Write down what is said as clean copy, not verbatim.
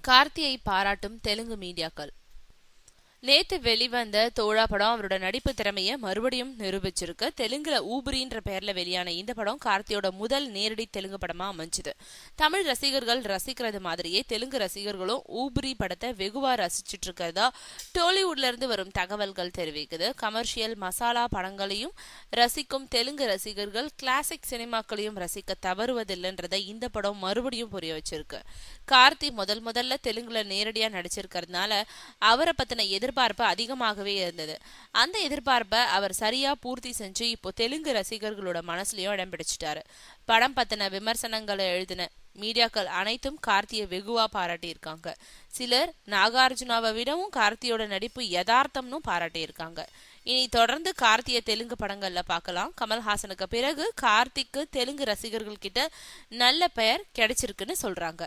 கார்த்தியை பாராட்டும் தெலுங்கு மீடியாக்கள். நேத்து வெளிவந்த தோழா படம் அவரோட நடிப்பு திறமைய மறுபடியும் நிரூபிச்சிருக்கு. தெலுங்குல ஊபரின்ற பெயர்ல வெளியான இந்த படம் கார்த்தியோட முதல் நேரடி தெலுங்கு படமா அமைஞ்சுது. தமிழ் ரசிகர்கள் ரசிக்கிறது மாதிரியே தெலுங்கு ரசிகர்களும் ஊபரி படத்தை வெகுவா ரசிச்சுட்டு இருக்கிறதா டோலிவுட்ல இருந்து வரும் தகவல்கள் தெரிவிக்குது. கமர்ஷியல் மசாலா படங்களையும் ரசிக்கும் தெலுங்கு ரசிகர்கள் கிளாசிக் சினிமாக்களையும் ரசிக்க தவறுவதில்லைன்றதை இந்த படம் மறுபடியும் புரிய வச்சிருக்கு. கார்த்தி முதல்ல தெலுங்குல நேரடியா நடிச்சிருக்கிறதுனால அவரை பத்தின எதிர்பார்ப்பு அதிகமாகவே இருந்தது. அந்த எதிர்பார்ப்பை அவர் சரியா பூர்த்தி செஞ்சு இப்போ தெலுங்கு ரசிகர்களோட மனசுலயும் இடம் பிடிச்சிட்டாரு. படம் பத்தின விமர்சனங்களை எழுதின மீடியாக்கள் அனைத்தும் கார்த்தியை வெகுவா பாராட்டியிருக்காங்க. சிலர் நாகார்ஜுனாவை விடவும் கார்த்தியோட நடிப்பு யதார்த்தம்னு பாராட்டியிருக்காங்க. இனி தொடர்ந்து கார்த்திய தெலுங்கு படங்கள்ல பார்க்கலாம். கமல்ஹாசனுக்கு பிறகு கார்த்திக்கு தெலுங்கு ரசிகர்கள் கிட்ட நல்ல பெயர் கிடைச்சிருக்குன்னு சொல்றாங்க.